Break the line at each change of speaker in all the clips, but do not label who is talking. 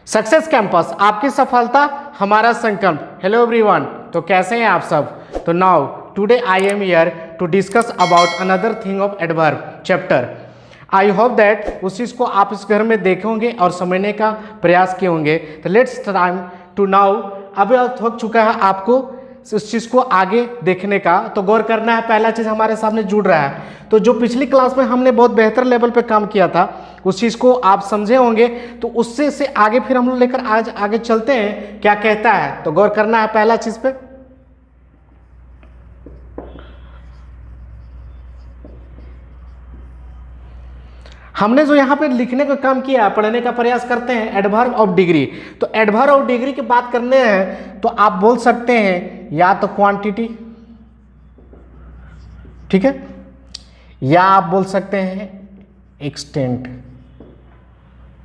Success campus, आपकी सफलता हमारा संकल्प। हेलो एवरीवन, तो कैसे हैं आप सब। तो now today I am here to discuss about another thing of adverb chapter. I hope that उस चीज़ को आप इस घर में देखेंगे और समझने का प्रयास किए होंगे। तो लेट्स टाइम टू नाउ, अब हो चुका है आपको उस चीज़ को आगे देखने का, तो गौर करना है। पहला चीज़ हमारे सामने जुड़ रहा है, तो जो पिछली क्लास में हमने बहुत बेहतर लेवल पे काम किया था उस चीज़ को आप समझे होंगे, तो उससे से आगे फिर हम लोग लेकर आज आगे चलते हैं क्या कहता है। तो गौर करना है पहला चीज़ पे। हमने जो यहाँ पे लिखने का काम किया, पढ़ने का प्रयास करते हैं एडवर्ब ऑफ डिग्री। तो एडवर्ब ऑफ डिग्री की बात करने हैं तो आप बोल सकते हैं या तो क्वांटिटी, ठीक है, या आप बोल सकते हैं एक्सटेंट,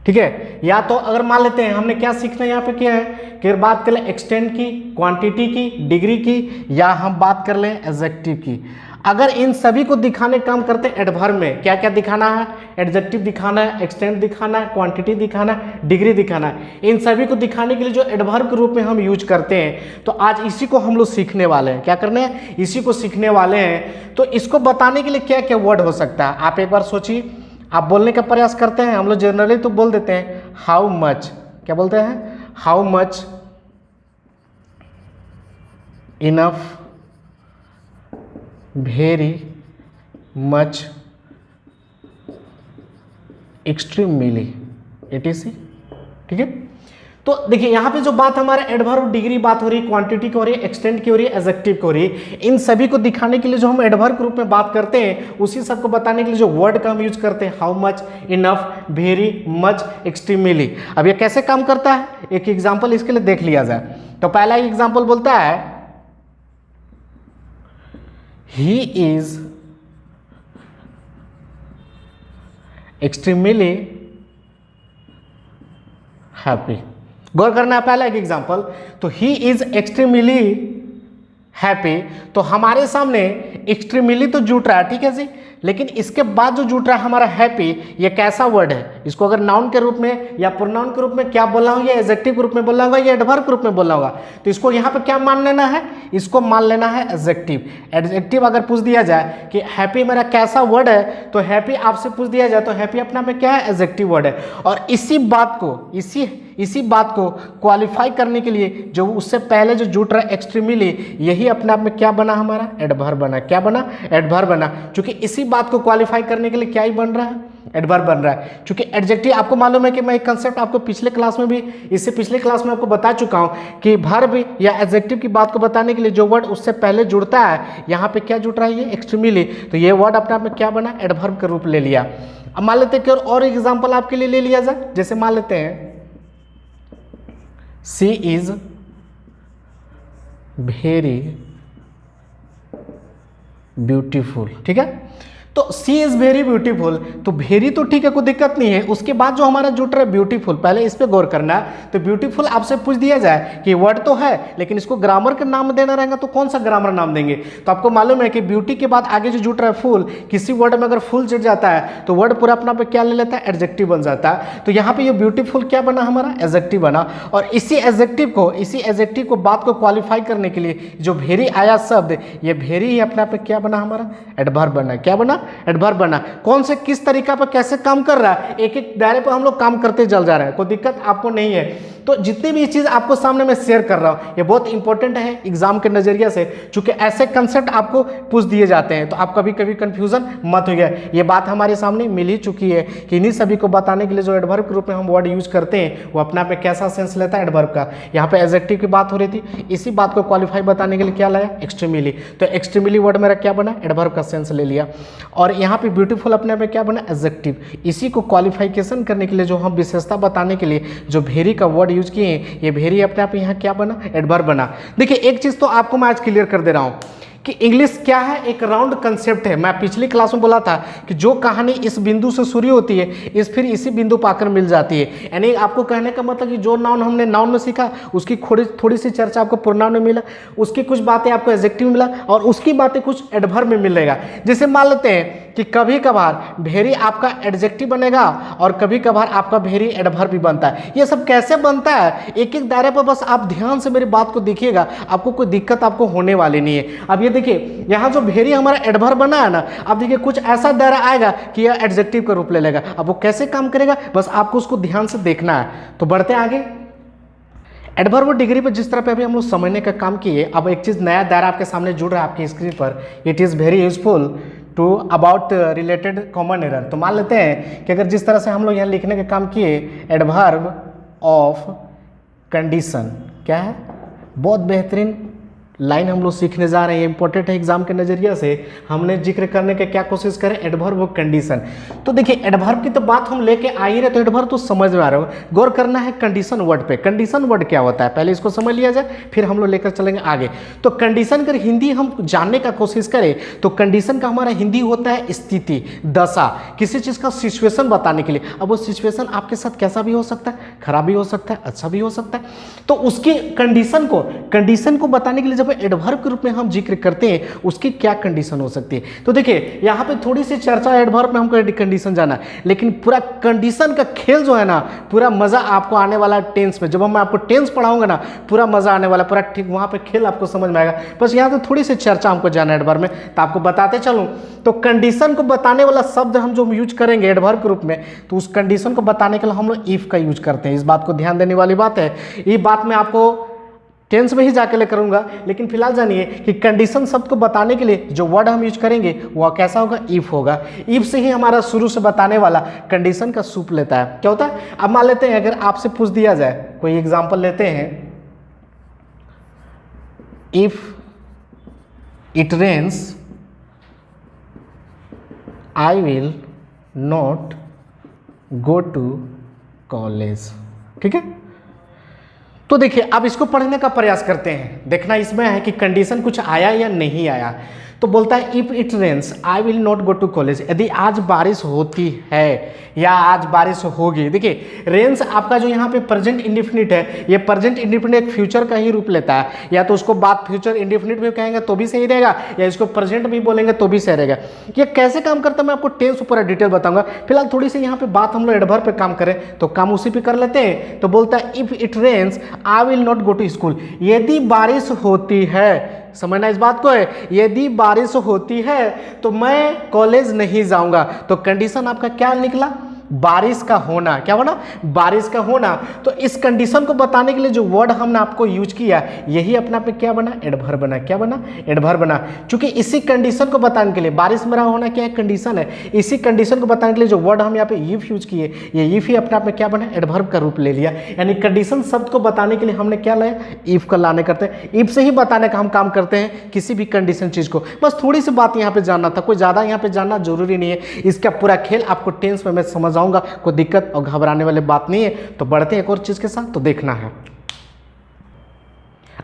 ठीक है। या तो अगर मान लेते हैं हमने क्या सीखना यहाँ पे किया है कि अगर बात कर लें एक्सटेंट की, क्वांटिटी की, डिग्री की, या हम बात कर लें एडजेक्टिव की। अगर इन सभी को दिखाने का काम करते हैं एडवर्ब में, क्या क्या दिखाना है, एडजेक्टिव दिखाना है, एक्सटेंट दिखाना है, क्वांटिटी दिखाना है, डिग्री दिखाना है। इन सभी को दिखाने के लिए जो एडवर्ब के रूप में हम यूज करते हैं, तो आज इसी को हम लोग सीखने वाले हैं। क्या करने हैं, इसी को सीखने वाले हैं। तो इसको बताने के लिए क्या क्या वर्ड हो सकता है, आप एक बार सोचिए। आप बोलने का प्रयास करते हैं, हम लोग जनरली तो बोल देते हैं हाउ मच, क्या बोलते हैं, how much, enough, very much, extremely, etc, ठीक है। तो देखिए यहाँ पे जो बात हमारे एडवर्ब डिग्री बात हो रही है, क्वांटिटी की हो रही है, एक्सटेंट की हो रही है, एडजेक्टिव की हो रही है। इन सभी को दिखाने के लिए जो हम एडवर्ब के रूप में बात करते हैं, उसी सबको बताने के लिए जो वर्ड का हम यूज करते हैं how much, enough, very much, extremely. अब ये कैसे काम करता है, एक एग्जाम्पल इसके लिए देख लिया जाए। तो पहला एग्जाम्पल बोलता है he is extremely happy। गौर करना है पहला एक एग्जांपल, तो he is extremely happy। तो हमारे सामने extremely तो जुट रहा है, ठीक है जी, लेकिन इसके बाद जो जुट रहा है हमारा हैप्पी, ये कैसा वर्ड है, इसको अगर नाउन के रूप में या प्रोनाउन के रूप में क्या बोलना होगा, या एडजेक्टिव के रूप में बोलना होगा, या एडवर्ब के रूप में बोलना होगा। तो इसको यहाँ पे क्या मान लेना है, इसको मान लेना है एडजेक्टिव। एडजेक्टिव अगर पूछ दिया जाए कि हैप्पी मेरा कैसा वर्ड है, तो हैप्पी आपसे पूछ दिया जाए तो हैप्पी अपना में क्या है, एडजेक्टिव वर्ड है। और इसी बात को क्वालिफाई करने के लिए जो उससे पहले जो जुट रहा है एक्सट्रीमली, यही अपने आप में क्या बना, हमारा एडवर्ब बना। क्या बना, एडवर्ब बना। क्योंकि इसी बात को क्वालिफाई करने के लिए क्या ही बन रहा है, एडवर्ब बन रहा है। क्योंकि एडजेक्टिव आपको मालूम है कि मैं एक कंसेप्ट आपको पिछले क्लास में भी, इससे पिछले क्लास में आपको बता चुका हूं कि वर्ब या एडजेक्टिव की बात को बताने के लिए जो वर्ड उससे पहले जुड़ता है, यहाँ पे क्या जुड़ रहा है, ये एक्सट्रीमली। तो ये वर्ड अपने आप में क्या बना, एडवर्ब का रूप ले लिया। अब मान लेते हैं कि और एग्जाम्पल आपके लिए ले लिया जाए। जैसे मान लेते हैं शी इज वेरी ब्यूटीफुल, ठीक है। तो सी इज वेरी ब्यूटीफुल, तो वेरी तो ठीक है, कोई दिक्कत नहीं है। उसके बाद जो हमारा जुट रहा है ब्यूटीफुल, पहले इस पे गौर करना है। तो ब्यूटीफुल आपसे पूछ दिया जाए कि वर्ड तो है, लेकिन इसको ग्रामर का नाम देना रहेगा, तो कौन सा ग्रामर नाम देंगे। तो आपको मालूम है कि ब्यूटी के बाद आगे जो जुट रहा है फुल, किसी वर्ड में अगर फुल जुट जाता है तो वर्ड पूरा अपना पे क्या ले लेता है, एडजेक्टिव बन जाता है। तो यहाँ पे ये ब्यूटीफुल क्या बना, हमारा एडजेक्टिव बना। और इसी एडजेक्टिव को बात को क्वालिफाई करने के लिए जो वेरी आया शब्द, ये वेरी ही अपने आप पे क्या बना, हमारा एडवर्ब बना। क्या बना, एडवर्ब बना। कौन से किस तरीका पर कैसे काम कर रहा है, एक एक दायरे पर हम लोग काम करते चल जा रहे हैं, कोई दिक्कत आपको नहीं है। तो जितनी भी चीज आपको सामने मैं शेयर कर रहा हूं, ये बहुत इंपॉर्टेंट है एग्जाम के नजरिए से, क्योंकि ऐसे कंसेप्ट आपको पूछ दिए जाते हैं, तो आप कभी कभी कंफ्यूजन मत हो गया। ये बात हमारे सामने मिल ही चुकी है कि इन्हीं सभी को बताने के लिए जो एडवर्ब के रूप में हम वर्ड यूज करते हैं, वो अपना पे कैसा सेंस लेता है, एडवर्ब का। यहाँ पे एडजेक्टिव की बात हो रही थी, इसी बात को क्वालिफाई बताने के लिए क्या लाया, एक्सट्रीमली। तो एक्सट्रीमली वर्ड मेरा क्या बना, एडवर्ब का सेंस ले लिया। और यहाँ पे ब्यूटीफुल अपने में क्या बना, एडजेक्टिव। इसी को क्वालिफिकेशन करने के लिए जो हम विशेषता बताने के लिए जो वेरी का वर्ड यूज किए, ये वेरी अपने आप यहाँ क्या बना, एडवर्ब बना। देखिए एक चीज तो आपको मैं आज क्लियर कर दे रहा हूँ, कि इंग्लिश क्या है, एक राउंड कंसेप्ट है। मैं पिछली क्लास में बोला था कि जो कहानी इस बिंदु से शुरू होती है फिर इसी बिंदु पाकर मिल जाती है। यानी आपको कहने का मतलब कि जो नाउन हमने नाउन में सीखा उसकी थोड़ी सी चर्चा आपको प्रोनाउन में मिला, उसकी कुछ बातें आपको एडजेक्टिव में मिला और उसकी बातें कुछ एडवर्ब में मिलेगा। जैसे मान लेते हैं कि कभी कभार भेरी आपका एडजेक्टिव बनेगा और कभी कभार आपका भेरी एडवर्ब भी बनता है। ये सब कैसे बनता है एक एक दायरे पर बस आप ध्यान से मेरी बात को देखिएगा, आपको कोई दिक्कत आपको होने वाली नहीं है। अब ये देखिए यहाँ जो भेरी हमारा एडवर्ब बना है ना, अब देखिए कुछ ऐसा दायरा आएगा कि यह एडजेक्टिव का रूप ले लेगा। अब वो कैसे काम करेगा बस आपको उसको ध्यान से देखना है। तो बढ़ते हैं आगे। एडवर्ब डिग्री पर जिस तरह पे अभी हम लोग समझने का काम किए, अब एक चीज़ नया दायरा आपके सामने जुड़ रहा है आपकी स्क्रीन पर। It is very useful to about related common error. तो मान लेते हैं कि अगर जिस तरह से हम लोग यहाँ लिखने का काम किए एडवर्ब ऑफ कंडीशन, क्या है, बहुत बेहतरीन लाइन हम लोग सीखने जा रहे हैं, इंपॉर्टेंट है एग्जाम के नज़रिए से। हमने जिक्र करने की क्या कोशिश करें, एडवर्ब ऑफ कंडीशन। तो देखिए एडवर्ब की तो बात हम लेके आ ही रहे, तो एडवर्ब तो समझ में आ रहा है। गौर करना है कंडीशन वर्ड पे। कंडीशन वर्ड क्या होता है पहले इसको समझ लिया जाए, फिर हम लोग लेकर चलेंगे आगे। तो कंडीशन अगर हिंदी हम जानने का कोशिश करें तो कंडीशन का हमारा हिंदी होता है स्थिति, दशा, किसी चीज़ का सिचुएशन बताने के लिए। अब वो सिचुएशन आपके साथ कैसा भी हो सकता है, खराब भी हो सकता है, अच्छा भी हो सकता है। तो उसकी कंडीशन को बताने के लिए जब एडवर्ब के रूप में हम जिक्र करते हैं उसकी क्या कंडीशन हो सकती है। तो देखिए यहाँ पे थोड़ी सी चर्चा एडवर्ब में हमको कंडीशन जाना है, लेकिन पूरा कंडीशन का खेल जो है ना, पूरा मजा आपको आने वाला टेंस में। जब मैं आपको टेंस पढ़ाऊंगा ना पूरा मजा आने वाला, पूरा ठीक वहां पे खेल आपको समझ में आएगा। बस यहाँ तो थोड़ी सी चर्चा हमको जाना है एडवर्ब में, तो आपको बताते चलूं। तो कंडीशन को बताने वाला शब्द हम जो यूज करेंगे एडवर्ब के रूप में, तो उस कंडीशन को बताने के लिए हम लोग इफ का यूज करते हैं। इस बात को ध्यान देने वाली बात है। ये बात मैं आपको टेंस में ही जाके ले करूंगा, लेकिन फिलहाल जानिए कि कंडीशन शब्द को बताने के लिए जो वर्ड हम यूज करेंगे वह कैसा होगा, इफ होगा। इफ से ही हमारा शुरू से बताने वाला कंडीशन का सूप लेता है। क्या होता है, अब मान लेते हैं अगर आपसे पूछ दिया जाए, कोई एग्जांपल लेते हैं, if it rains I will not go to college. ठीक है, तो देखिए अब इसको पढ़ने का प्रयास करते हैं, देखना इसमें है कि कंडीशन कुछ आया या नहीं आया। तो बोलता है if it rains I will not go to college, यदि आज बारिश होती है या आज बारिश होगी। देखिए रेन्स आपका जो यहाँ पे प्रेजेंट इंडिफिनिट है, ये प्रेजेंट इंडिफिनिट एक फ्यूचर का ही रूप लेता है। या तो उसको बात फ्यूचर इंडिफिनिट भी कहेंगे तो भी सही रहेगा, या इसको प्रेजेंट भी बोलेंगे तो भी सही रहेगा। ये कैसे काम करता है मैं आपको टेंस पूरा डिटेल बताऊंगा। फिलहाल थोड़ी सी यहाँ पे बात हम लोग एडवर्ब पे काम करें तो काम उसी पे कर लेते हैं। तो बोलता है if it rains I will not go to school, यदि बारिश होती है, समझना इस बात को है, यदि बारिश होती है तो मैं कॉलेज नहीं जाऊंगा। तो कंडीशन आपका क्या निकला, बारिश का होना। क्या होना, बारिश का होना। तो इस कंडीशन को बताने के लिए जो वर्ड हमने आपको यूज किया यही अपना पे क्या बना, एडवर्ब बना। क्या बना, एडवर्ब बना। क्योंकि इसी कंडीशन को बताने के लिए, बारिश मेरा होना क्या है, कंडीशन है, इसी कंडीशन को बताने के लिए जो वर्ड हम यहाँ पे इफ यूज किए, ये इफ ही अपने आप में क्या बना, एडवर्ब का रूप ले लिया। यानी कंडीशन शब्द को बताने के लिए हमने क्या लाया, इफ का लाने करते हैं। इफ से ही बताने का हम काम करते हैं किसी भी कंडीशन चीज को। बस थोड़ी सी बात यहाँ पे जानना था, कोई ज्यादा यहाँ पे जानना जरूरी नहीं है। इसका पूरा खेल आपको टेंस में मैं समझ आऊंगा, कोई दिक्कत और घबराने वाली बात नहीं है। तो बढ़ते हैं एक और चीज के साथ, तो देखना है।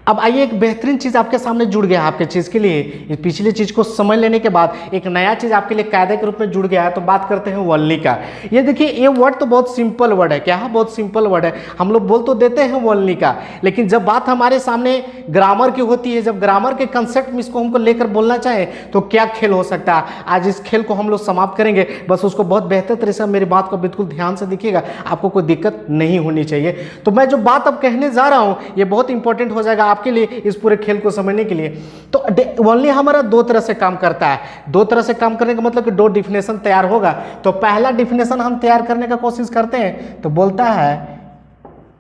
अब आइए एक बेहतरीन चीज आपके सामने जुड़ गया है आपके चीज के लिए। इस पिछली चीज को समझ लेने के बाद एक नया चीज आपके लिए कायदे के रूप में जुड़ गया है। तो बात करते हैं वनली का। ये देखिए ये वर्ड तो बहुत सिंपल वर्ड है। क्या है, बहुत सिंपल वर्ड है। हम लोग बोल तो देते हैं वनली का, लेकिन जब बात हमारे सामने ग्रामर की होती है, जब ग्रामर के कंसेप्ट में इसको हमको लेकर बोलना चाहें तो क्या खेल हो सकता है। आज इस खेल को हम लोग समाप्त करेंगे। बस उसको बहुत बेहतर तरह से मेरी बात को बिल्कुल ध्यान से देखिएगा, आपको कोई दिक्कत नहीं होनी चाहिए। तो मैं जो बात अब कहने जा रहा हूं ये बहुत इंपॉर्टेंट हो जाएगा आपके लिए इस पूरे खेल को समझने के लिए। तो ओनली हमारा दो तरह से काम करता है। दो तरह से काम करने का मतलब कि दो डिफिनेशन तैयार होगा। तो पहला डिफिनेशन हम तैयार करने का कोशिश करते हैं, तो बोलता है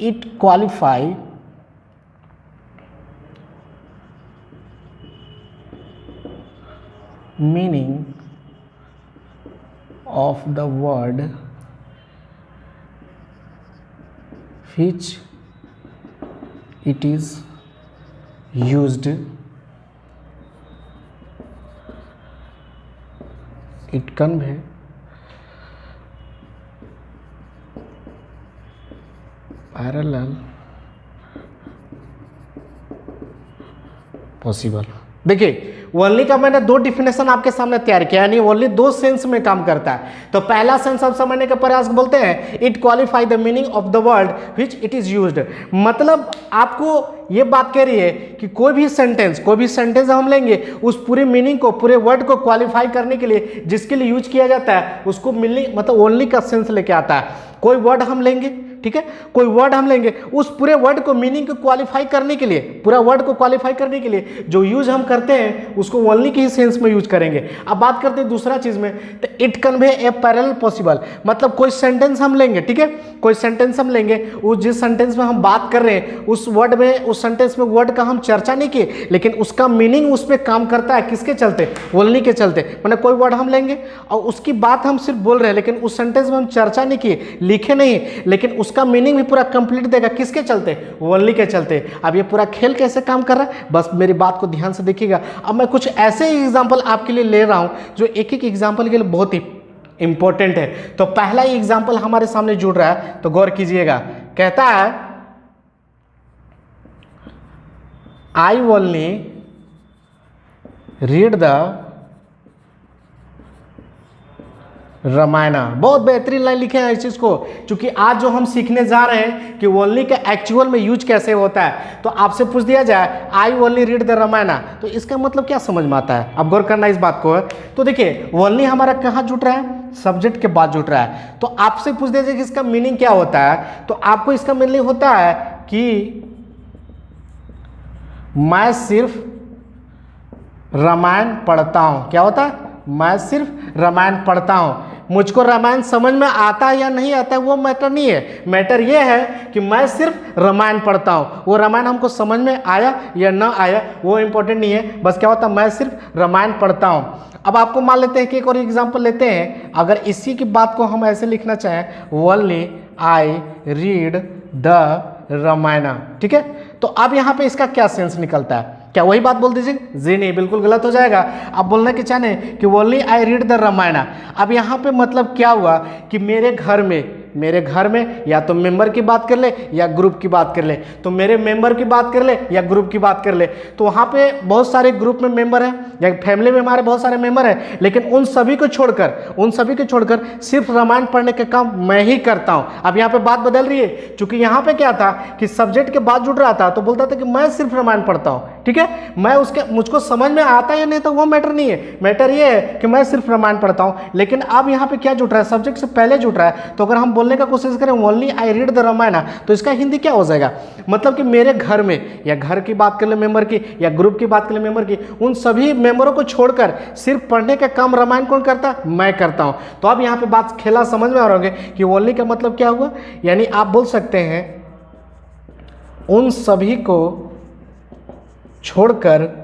it qualify meaning of the word which it is used, it convey parallel possible। देखिए ओनली का मैंने दो डिफिनेशन आपके सामने तैयार किया, यानी ओनली दो सेंस में काम करता है। तो पहला सेंस हम समझने का प्रयास बोलते हैं it qualify the meaning of the word which it is used. मतलब आपको ये बात कह रही है कि कोई भी सेंटेंस हम लेंगे, उस पूरे मीनिंग को, पूरे वर्ड को क्वालिफाई करने के लिए जिसके लिए यूज किया जाता है उसको मीनिंग मतलब ओनली का सेंस लेके आता है। कोई वर्ड हम लेंगे, ठीक है, कोई वर्ड हम लेंगे, उस पूरे वर्ड को मीनिंग को क्वालिफाई करने के लिए, पूरा वर्ड को क्वालिफाई करने के लिए जो यूज हम करते हैं उसको ओनली के ही सेंस में यूज करेंगे। अब बात करते हैं दूसरा चीज में, तो it convey A parallel possible, मतलब कोई सेंटेंस हम लेंगे, ठीक है, कोई सेंटेंस हम लेंगे, उस जिस सेंटेंस में हम बात कर रहे हैं उस वर्ड में, उस सेंटेंस में वर्ड का हम चर्चा नहीं किए, लेकिन उसका मीनिंग उस पर काम करता है, किसके चलते, ओनली के चलते। मतलब कोई वर्ड हम लेंगे और उसकी बात हम सिर्फ बोल रहे हैं, लेकिन उस सेंटेंस में हम चर्चा नहीं किए, लिखे नहीं, लेकिन उसका मीनिंग भी पूरा कंप्लीट देगा, किसके चलते, ओनली के चलते। अब ये पूरा खेल कैसे काम कर रहा है, बस मेरी बात को ध्यान से देखिएगा। अब मैं कुछ ऐसे एग्जांपल आपके लिए ले रहा हूं जो एक एक एग्जांपल के लिए बहुत ही इंपॉर्टेंट है। तो पहला ही एग्जांपल हमारे सामने जुड़ रहा है, तो गौर कीजिएगा। कहता है I only read the Ramayana. बहुत बेहतरीन लाइन लिखे हैं इस चीज को, क्योंकि आज जो हम सीखने जा रहे हैं कि ओनली का एक्चुअल में यूज कैसे होता है। तो आपसे पूछ दिया जाए I only read the Ramayana, तो इसका मतलब क्या समझ में आता है, अब गौर करना इस बात को। तो देखिए ओनली हमारा कहाँ जुट रहा है, सब्जेक्ट के बाद जुट रहा है। तो आपसे पूछ दिया जाए कि इसका मीनिंग क्या होता है, तो आपको इसका मीनिंग होता है कि मैं सिर्फ रामायण पढ़ता हूं। क्या होता है, मैं सिर्फ रामायण पढ़ता हूं। मुझको रामायण समझ में आता है या नहीं आता है वो मैटर नहीं है, मैटर ये है कि मैं सिर्फ रामायण पढ़ता हूं। वो रामायण हमको समझ में आया या ना आया वो इंपॉर्टेंट नहीं है, बस क्या होता है मैं सिर्फ रामायण पढ़ता हूं। अब आपको मान लेते हैं कि एक और एग्जांपल लेते हैं। अगर इसी की बात को हम ऐसे लिखना चाहें, only I read the Ramayana, ठीक है, तो अब यहां पे इसका क्या सेंस निकलता है, क्या वही बात बोल दीजिए, जी नहीं, बिल्कुल गलत हो जाएगा। आप बोलना कि चाहे कि only I read the Ramayana. अब यहाँ पे मतलब क्या हुआ कि मेरे घर में या तो मेंबर की बात कर ले या ग्रुप की बात कर ले, तो मेरे मेंबर की बात कर ले या ग्रुप की बात कर ले, तो वहाँ पे बहुत सारे ग्रुप में मेंबर हैं या फैमिली में हमारे बहुत सारे मेंबर हैं, लेकिन उन सभी को छोड़कर सिर्फ रामायण पढ़ने का काम मैं ही करता हूँ। अब यहाँ पे बात बदल रही है, क्योंकि यहाँ पे क्या था कि सब्जेक्ट के बाद जुड़ रहा था, तो बोलता था कि मैं सिर्फ रामायण पढ़ता हूँ, ठीक है, मैं मुझको समझ में आता है या नहीं तो वो मैटर नहीं है, मैटर ये है कि मैं सिर्फ रामायण पढ़ता हूँ। लेकिन अब यहाँ पे क्या जुट रहा है, सब्जेक्ट से पहले जुट रहा है। तो अगर हम बोलने का कोशिश करें only I read the Ramayana, तो इसका हिंदी क्या हो जाएगा, मतलब कि मेरे घर में, या घर की बात कर ले मेंबर की, या ग्रुप की बात कर ले मेंबर की, उन सभी मेंबरों को छोड़कर सिर्फ पढ़ने का काम रामायण कौन करता है, मैं करता हूँ। तो अब यहाँ पे बात खेला समझ में आ रहा होंगे कि ओनली का मतलब क्या हुआ, यानी आप बोल सकते हैं उन सभी को छोड़कर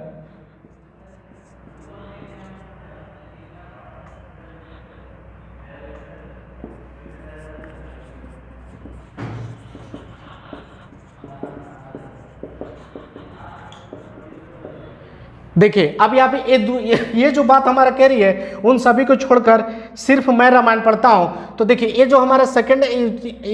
देखिए अब यहाँ पे ये जो बात हमारा कह रही है उन सभी को छोड़कर सिर्फ मैं रामायण पढ़ता हूँ। तो देखिए ये जो हमारा सेकंड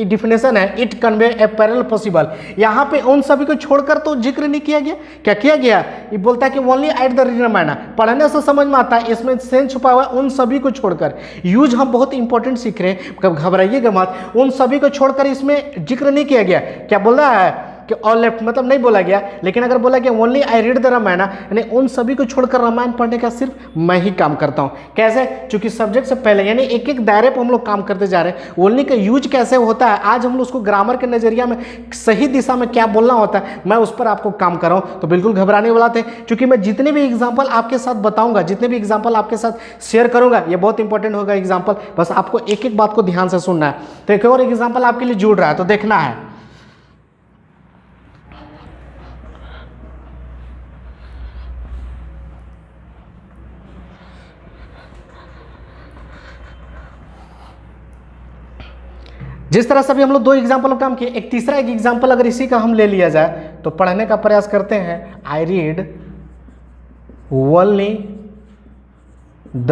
डिफिनेशन है it convey A parallel possible, यहाँ पे उन सभी को छोड़कर तो जिक्र नहीं किया गया, क्या किया गया, ये बोलता है कि ओनली एट द रामायण, पढ़ने से समझ में आता है, इसमें सेंस छुपा हुआ है उन सभी को छोड़कर। यूज हम बहुत इंपॉर्टेंट सीख रहे हैं, कब घबराइएगा मत, उन सभी को छोड़कर इसमें जिक्र नहीं किया गया। क्या बोल रहा है कि ऑल लेफ्ट, मतलब नहीं बोला गया, लेकिन अगर बोला गया only I read the Ramayana, यानी उन सभी को छोड़कर रामायण पढ़ने का सिर्फ मैं ही काम करता हूँ। कैसे, क्योंकि सब्जेक्ट से पहले, यानी एक एक दायरे पर हम लोग काम करते जा रहे हैं। ओनली का यूज कैसे होता है, आज हम लोग उसको ग्रामर के नजरिया में सही दिशा में क्या बोलना होता है, मैं उस पर आपको काम कर रहा हूँ। तो बिल्कुल घबराने वाला थे, क्योंकि मैं जितने भी एग्जाम्पल आपके साथ बताऊंगा, जितने भी एग्जाम्पल आपके साथ शेयर करूंगा, ये बहुत इंपॉर्टेंट होगा एग्जाम्पल, बस आपको एक एक बात को ध्यान से सुनना है। तो एक और एग्जाम्पल आपके लिए जुड़ रहा है, तो देखना है। जिस तरह से भी हम लोग दो एग्जाम्पल काम किए, एक तीसरा एक एग्जाम्पल अगर इसी का हम ले लिया जाए तो पढ़ने का प्रयास करते हैं। I read only the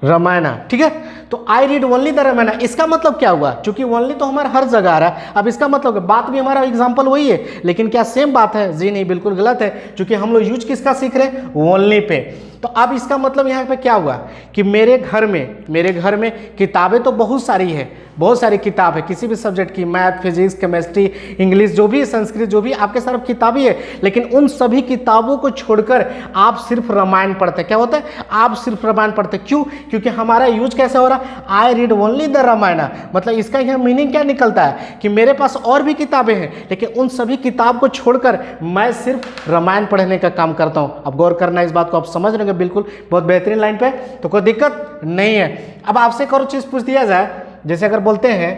Ramayana, ठीक है। तो I read only the Ramayana, इसका मतलब क्या हुआ, क्योंकि ओनली तो हमारा हर जगह आ रहा है। अब इसका मतलब बात भी हमारा एग्जाम्पल वही है, लेकिन क्या सेम बात है? जी नहीं, बिल्कुल गलत है, क्योंकि हम लोग यूज किसका सीख रहे हैं? Only pay. तो अब इसका मतलब यहाँ पे क्या हुआ कि मेरे घर में किताबें तो बहुत सारी है, बहुत सारी किताब है किसी भी सब्जेक्ट की, मैथ, फिजिक्स, केमिस्ट्री, इंग्लिश, जो भी संस्कृत, जो भी आपके सारे किताबें है, लेकिन उन सभी किताबों को छोड़कर आप सिर्फ रामायण पढ़ते। क्या होता है? आप सिर्फ रामायण पढ़ते। क्यों? क्योंकि हमारा यूज कैसे हो रहा है? I read only the Ramayana. मतलब इसका यह मीनिंग क्या निकलता है कि मेरे पास और भी किताबें हैं, लेकिन उन सभी किताब को छोड़कर मैं सिर्फ रामायण पढ़ने का काम करता हूँ। अब गौर करना इस बात को, आप समझ रहे बिल्कुल, बहुत बेहतरीन लाइन पे, तो कोई दिक्कत नहीं है। अब आपसे एक और चीज पूछ दिया जाए, जैसे अगर बोलते हैं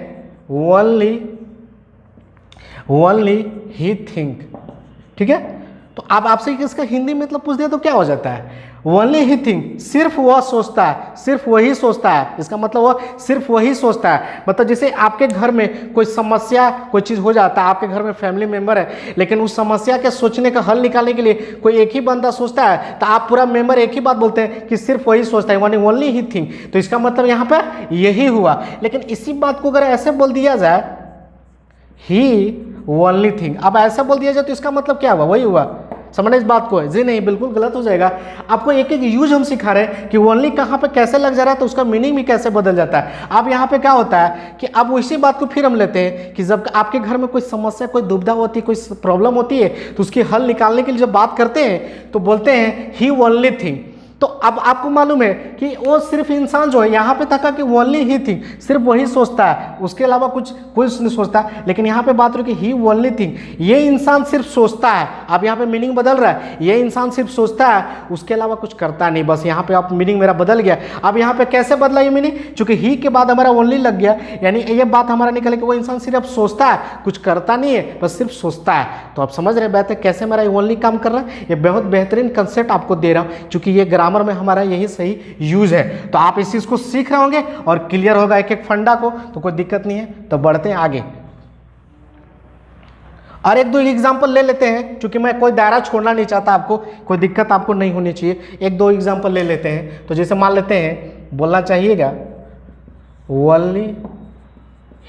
ओनली ही थिंक, ठीक है, तो आप आपसे इसका हिंदी मतलब पूछ दिया तो क्या हो जाता है? ओनली ही थिंक, सिर्फ वह सोचता है, सिर्फ वही सोचता है। इसका मतलब वह सिर्फ वही सोचता है। मतलब जैसे आपके घर में कोई समस्या, कोई चीज़ हो जाता है, आपके घर में फैमिली मेंबर है, लेकिन उस समस्या के सोचने का हल निकालने के लिए कोई एक ही बंदा सोचता है, तो आप पूरा मेंबर एक ही बात बोलते हैं कि सिर्फ वही सोचता है, यानी ओनली ही थिंक। तो इसका मतलब यहाँ पर यही हुआ। लेकिन इसी बात को अगर ऐसे बोल दिया जाए, ही ओनली थिंग, अब ऐसा बोल दिया जाए तो इसका मतलब क्या हुआ? वही हुआ। समझना इस बात को है? जी नहीं, बिल्कुल गलत हो जाएगा। आपको एक एक यूज हम सिखा रहे हैं कि ओनली कहाँ पे कैसे लग जा रहा है, तो उसका मीनिंग भी कैसे बदल जाता है। अब यहाँ पे क्या होता है कि अब उसी बात को फिर हम लेते हैं कि जब आपके घर में कोई समस्या, कोई दुविधा होती है, कोई प्रॉब्लम होती है, तो उसकी हल निकालने के लिए जब बात करते हैं तो बोलते हैं ही ओनली थिंग। तो अब आपको मालूम है कि वो सिर्फ इंसान जो है, यहाँ पे तक कि ओनली ही थिंग, सिर्फ वही सोचता है, उसके अलावा कुछ नहीं सोचता। लेकिन यहाँ पे बात रही कि ही ओनली थिंग, ये इंसान सिर्फ सोचता है। अब यहाँ पे मीनिंग बदल रहा है, ये इंसान सिर्फ सोचता है, उसके अलावा कुछ करता नहीं। बस यहाँ पे आप मीनिंग मेरा बदल गया। अब यहाँ पे कैसे बदला ये मीनिंग? चूंकि ही के बाद हमारा ओनली लग गया, यानी ये बात हमारा निकले कि वो इंसान सिर्फ सोचता है, कुछ करता नहीं है, बस सिर्फ सोचता है। तो आप समझ रहे बात है कैसे हमारा ओनली काम कर रहा है? ये बहुत बेहतरीन कंसेप्ट आपको दे रहा हूँ, चूंकि ये ग्रामर में हमारा यही सही यूज है। तो आप इस चीज को सीख रहे होंगे और क्लियर होगा एक एक फंडा को, तो कोई दिक्कत नहीं है। तो बढ़ते हैं आगे और एक दो एग्जांपल ले लेते हैं, क्योंकि मैं कोई दायरा छोड़ना नहीं चाहता, आपको कोई दिक्कत आपको नहीं होनी चाहिए। एक दो एग्जांपल ले लेते हैं। तो जैसे मान लेते हैं, बोलना चाहिएगा ओनली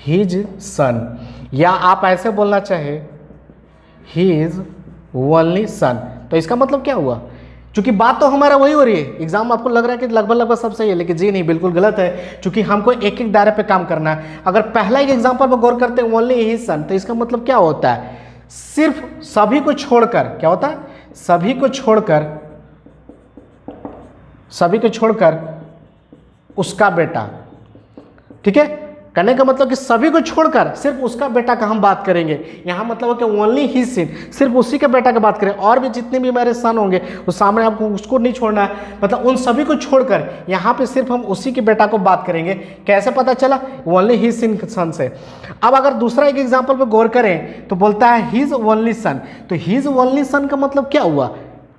हिज सन, या आप ऐसे बोलना चाहे हिज ओनली सन। तो इसका मतलब क्या हुआ? क्योंकि बात तो हमारा वही हो रही है। एग्जाम आपको लग रहा है कि लगभग सब सही है, लेकिन जी नहीं, बिल्कुल गलत है, क्योंकि हमको एक एक दायरे पे काम करना है। अगर पहला एक एग्जांपल पर गौर करते हैं ओनली ही सन, तो इसका मतलब क्या होता है? सिर्फ सभी को छोड़कर, क्या होता है? सभी को छोड़कर उसका बेटा, ठीक है। कहने का मतलब कि सभी को छोड़कर सिर्फ उसका बेटा का हम बात करेंगे। यहाँ मतलब है कि ओनली ही सन, सिर्फ उसी के बेटा की बात करें, और भी जितने भी मेरे सन होंगे उस सामने आपको उसको नहीं छोड़ना है। मतलब उन सभी को छोड़कर यहाँ पे सिर्फ हम उसी के बेटा को बात करेंगे। कैसे पता चला? ओनली ही सन से। अब अगर दूसरा एक एग्जाम्पल पे गौर करें तो बोलता है हिज ओनली सन। तो हिज ओनली सन का मतलब क्या हुआ?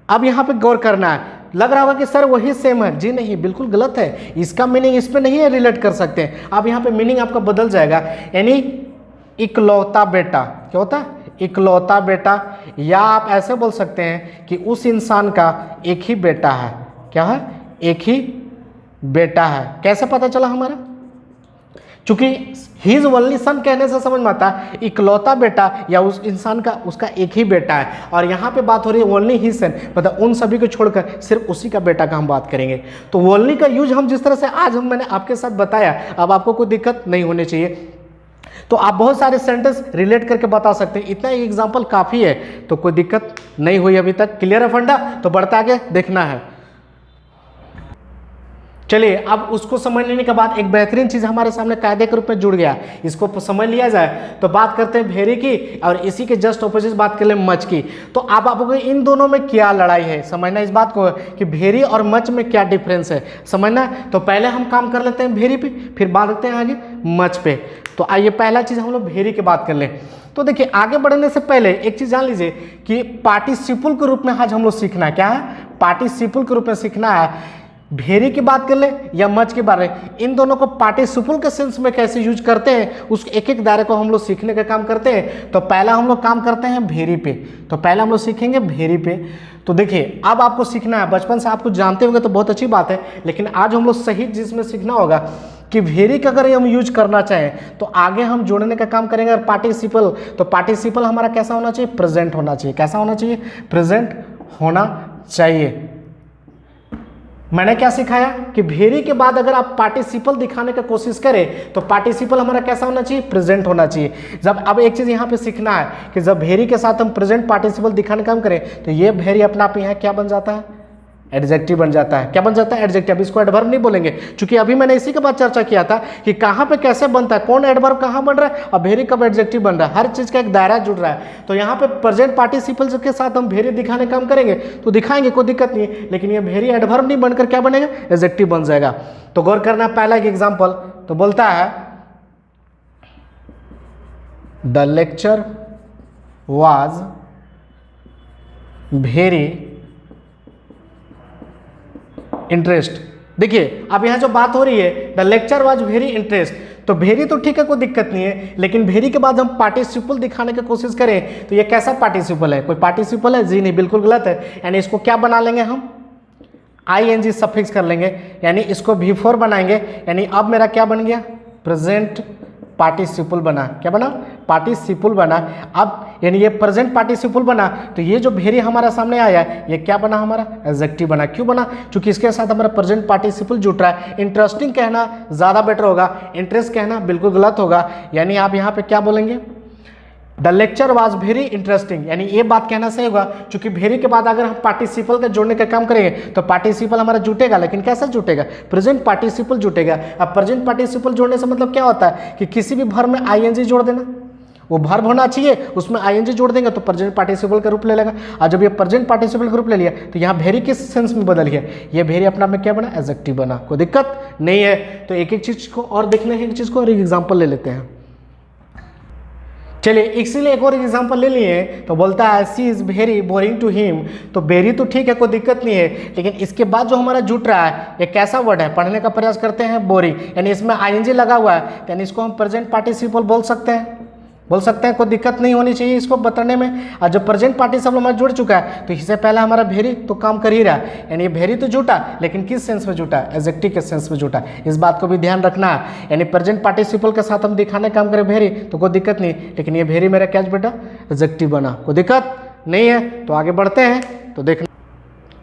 अब यहाँ पे गौर करना है। लग रहा होगा कि सर वही सेम है, जी नहीं, बिल्कुल गलत है। इसका मीनिंग इस पे नहीं है रिलेट कर सकते हैं। अब यहाँ पे मीनिंग आपका बदल जाएगा, यानी इकलौता बेटा। क्या होता है? इकलौता बेटा। या आप ऐसे बोल सकते हैं कि उस इंसान का एक ही बेटा है। क्या है? एक ही बेटा है। कैसे पता चला हमारा? चूंकि हिज ओनली सन कहने से समझ में आता है इकलौता बेटा, या उस इंसान का उसका एक ही बेटा है। और यहाँ पे बात हो रही है ओनली ही सन, मतलब उन सभी को छोड़कर सिर्फ उसी का बेटा का हम बात करेंगे। तो ओनली का यूज हम जिस तरह से आज मैंने आपके साथ बताया, अब आपको कोई दिक्कत नहीं होनी चाहिए। तो आप बहुत सारे सेंटेंस रिलेट करके बता सकते हैं, इतना एग्जाम्पल काफ़ी है, तो कोई दिक्कत नहीं हुई अभी तक। क्लियर है फंडा? तो बढ़ता आगे देखना है। चलिए, अब उसको समझ लेने के बाद एक बेहतरीन चीज़ हमारे सामने कायदे के रूप में जुड़ गया, इसको समझ लिया जाए तो बात करते हैं भेरी की, और इसी के जस्ट ऑपोजिट बात कर ले मच की। तो अब आपको इन दोनों में क्या लड़ाई है समझना इस बात को कि भेरी और मच में क्या डिफरेंस है समझना। तो पहले हम काम कर लेते हैं भेरी पे, फिर बात करते हैं आगे मच पे। तो आइए पहला चीज़ हम लोग भेरी की बात कर लें। तो देखिए, आगे बढ़ने से पहले एक चीज़ जान लीजिए कि पार्टिसिपल के रूप में आज हम लोग सीखना है। क्या है? पार्टिसिपल के रूप में सीखना है। भेरी की बात कर ले या मच के बारे में, इन दोनों को पार्टिसिपल के सेंस में कैसे यूज करते हैं, उस एक एक दायरे को हम लोग सीखने का काम करते हैं। तो पहला हम लोग काम करते हैं भेरी पे। तो पहला हम लोग सीखेंगे भेरी पे। तो देखिए, अब आपको सीखना है, बचपन से आप कुछ जानते होंगे तो बहुत अच्छी बात है, लेकिन आज हम लोग सही जिसमें सीखना होगा कि वेरी का अगर हम यूज करना चाहें तो आगे हम जोड़ने का काम करेंगे। और पार्टिसिपल, तो पार्टिसिपल हमारा कैसा होना चाहिए, प्रेजेंट होना चाहिए। कैसा होना चाहिए, प्रेजेंट होना चाहिए। मैंने क्या सिखाया कि वेरी के बाद अगर आप पार्टिसिपल दिखाने का कोशिश करें तो पार्टिसिपल हमारा कैसा होना चाहिए, प्रेजेंट होना चाहिए। जब अब एक चीज यहाँ पे सीखना है कि जब वेरी के साथ हम प्रेजेंट पार्टिसिपल दिखाने का काम करें तो ये वेरी अपना आप यहाँ क्या बन जाता है, एडजेक्टिव बन जाता है। क्या बन जाता है, एडजेक्टिव। अब इसको एडवर्ब नहीं बोलेंगे, क्योंकि अभी मैंने इसी के बाद चर्चा किया था कि कहाँ पे कैसे बनता है, कौन एडवर्ब कहाँ बन रहा है और वेरी कब एडजेक्टिव बन रहा है। हर चीज का एक दायरा जुड़ रहा है। तो यहाँ पे प्रेजेंट पार्टिसिपल के साथ हम वेरी दिखाने का काम करेंगे तो दिखाएंगे, कोई दिक्कत नहीं है, लेकिन ये वेरी एडवर्ब नहीं बनकर क्या बनेगा, एडजेक्टिव बन जाएगा। तो गौर करना, पहला एक एग्जाम्पल तो बोलता है the lecture was very interest. देखिए अब यहां जो बात हो रही है the lecture was very interest, तो वेरी तो ठीक है, कोई दिक्कत नहीं है, लेकिन वेरी के बाद हम पार्टिसिपल दिखाने की कोशिश करें तो ये कैसा पार्टिसिपल है, कोई पार्टिसिपल है, जी नहीं, बिल्कुल गलत है। यानी इसको क्या बना लेंगे हम, ing सफिक्स कर लेंगे, यानी इसको V4 बनाएंगे। यानी अब मेरा क्या बन गया, प्रेजेंट पार्टिसिपल बना। क्या बना, पार्टिसिपल बना। अब यानी ये प्रेजेंट पार्टिसिपल बना तो ये जो वेरी हमारा सामने आया ये क्या बना, हमारा एडजेक्टिव बना। क्यों बना, क्योंकि इसके साथ हमारा प्रेजेंट पार्टिसिपल जुट रहा है। इंटरेस्टिंग कहना ज़्यादा बेटर होगा, इंटरेस्ट कहना बिल्कुल गलत होगा। यानी आप यहाँ पे क्या बोलेंगे, the lecture was very interesting. यानी ये बात कहना सही होगा, क्योंकि वेरी के बाद अगर हम पार्टिसिपल का जोड़ने का काम करेंगे तो पार्टिसिपल हमारा जुटेगा, लेकिन कैसा जुटेगा, प्रेजेंट पार्टिसिपल जुटेगा। अब प्रेजेंट पार्टिसिपल जोड़ने से मतलब क्या होता है कि किसी भी वर्ब में ing जोड़ देना, वो वर्ब होना चाहिए, उसमें ing जोड़ देंगे तो प्रेजेंट पार्टिसिपल का रूप ले लेगा। और जब ये प्रेजेंट पार्टिसिपल का रूप ले लिया तो यहाँ वेरी किस सेंस में बदल गया, ये वेरी अपना में क्या बना, एडजेक्टिव बना। कोई दिक्कत नहीं है। तो एक एक चीज को और देखने हैं, एक चीज को और एक एग्जाम्पल ले लेते हैं। चलिए इसीलिए एक और एग्जांपल ले लिए, तो बोलता है she is very boring to him. तो वेरी तो ठीक है, कोई दिक्कत नहीं है, लेकिन इसके बाद जो हमारा जुट रहा है ये कैसा वर्ड है, पढ़ने का प्रयास करते हैं, बोरिंग। यानी इसमें ing लगा हुआ है, यानी इसको हम प्रेजेंट पार्टिसिपल बोल सकते हैं, कोई दिक्कत नहीं होनी चाहिए इसको बताने में। और जब प्रेजेंट पार्टिसिपल हमारा जुड़ चुका है तो इससे पहले हमारा वेरी तो काम कर ही रहा है। यानी वेरी तो जुटा, लेकिन किस सेंस में जुटा, एडजेक्टिव के सेंस में जुटा। इस बात को भी ध्यान रखना है। यानी प्रेजेंट पार्टिसिपल के साथ हम दिखाने काम करें वेरी तो कोई दिक्कत नहीं, लेकिन ये वेरी मेरा क्या बेटा, एडजेक्टिव बना, कोई दिक्कत नहीं है। तो आगे बढ़ते हैं, तो देखना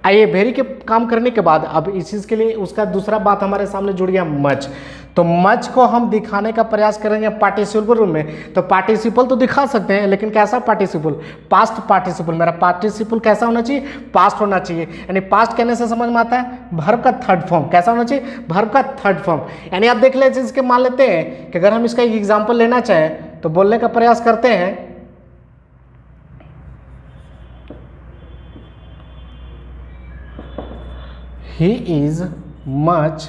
आइए वेरी के काम करने के बाद अब इस चीज़ के लिए उसका दूसरा बात हमारे सामने जुड़ गया, मच। तो मच को हम दिखाने का प्रयास करेंगे पार्टिसिपल रूप में। तो पार्टिसिपल तो दिखा सकते हैं, लेकिन कैसा पार्टिसिपल, पास्ट पार्टिसिपल। मेरा पार्टिसिपल कैसा होना चाहिए, पास्ट होना चाहिए। यानी पास्ट कहने से समझ में आता है वर्ब का थर्ड फॉर्म। कैसा होना चाहिए, वर्ब का थर्ड फॉर्म। यानी आप देख लेते इसके मान लेते हैं कि अगर हम इसका एक एग्जाम्पल लेना चाहें तो बोलने का प्रयास करते हैं, he is much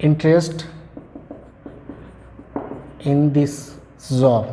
interest in this job।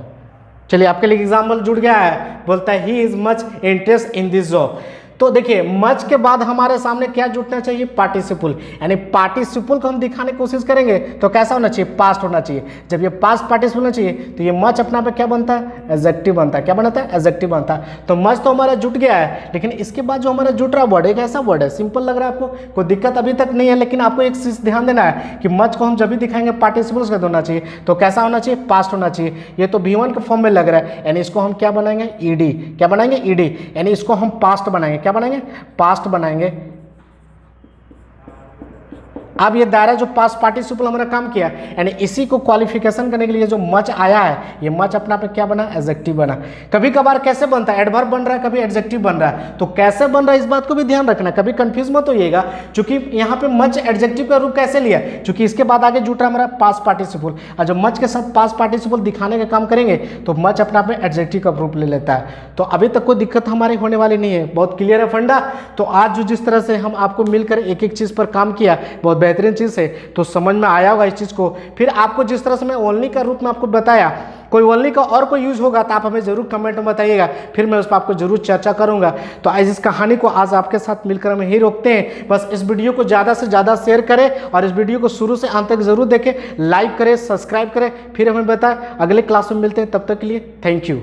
चलिए आपके लिए एग्जाम्पल जुड़ गया है, बोलता है he is much interest in this job। तो देखिए मच के बाद हमारे सामने क्या जुटना चाहिए, पार्टिसिपल। यानी पार्टिसिपल को हम दिखाने की कोशिश करेंगे तो कैसा होना चाहिए, पास्ट होना चाहिए। जब ये पास्ट पार्टिसिपल होना चाहिए तो ये मच अपना पे क्या बनता है, एडजेक्टिव बनता है। क्या बनता है, एडजेक्टिव बनता है। तो मच तो हमारा जुट गया है, लेकिन इसके बाद जो हमारा जुट रहा वर्ड है कैसा वर्ड है, सिंपल लग रहा है आपको, कोई दिक्कत अभी तक नहीं है। लेकिन आपको एक चीज ध्यान देना है कि मच को हम जब भी दिखाएंगे पार्टिसिपल्स का होना चाहिए तो कैसा होना चाहिए, पास्ट होना चाहिए। ये तो V1 के फॉर्म में लग रहा है, यानी इसको हम क्या बनाएंगे, ईडी। क्या बनाएंगे, ईडी। यानी इसको हम पास्ट बनाएंगे, क्या बनाएंगे, पास्ट बनाएंगे। अब ये दायरा जो पास्ट पार्टिसिपल हमारा काम किया, यानी इसी को क्वालिफिकेशन करने के लिए जो मच आया है, ये मच अपना पे क्या बना, एडजेक्टिव बना। कभी कभार कैसे बनता है, एडवर्ब बन रहा है, कभी एडजेक्टिव बन रहा है। तो कैसे बन रहा है इस बात को भी ध्यान रखना, कभी कंफ्यूज मत होइएगा। क्योंकि यहाँ पे मच एडजेक्टिव का रूप कैसे लिया, क्योंकि इसके बाद आगे जुट रहा है हमारा पास्ट पार्टिसिपल, और जब मच के साथ पास्ट पार्टिसिपल दिखाने का काम करेंगे तो मच अपना पे एडजेक्टिव का रूप ले लेता है। तो अभी तक कोई दिक्कत हमारी होने वाली नहीं है, बहुत क्लियर है फंडा। तो आज जो जिस तरह से हम आपको मिलकर एक एक चीज़ पर काम किया, बहुत बेहतरीन चीज़ है, तो समझ में आया होगा इस चीज़ को। फिर आपको जिस तरह से मैं ओनली का रूप में आपको बताया, कोई ओनली का और कोई यूज होगा तो आप हमें जरूर कमेंट में बताइएगा, फिर मैं उस पर आपको जरूर चर्चा करूंगा। तो आज इस कहानी को आज आपके साथ मिलकर हम यही रोकते हैं। बस इस वीडियो को ज़्यादा से ज़्यादा शेयर करें और इस वीडियो को शुरू से अंत तक जरूर देखें, लाइक करें, सब्सक्राइब करें। फिर हमें बताएं, अगले क्लास में मिलते हैं, तब तक के लिए थैंक यू।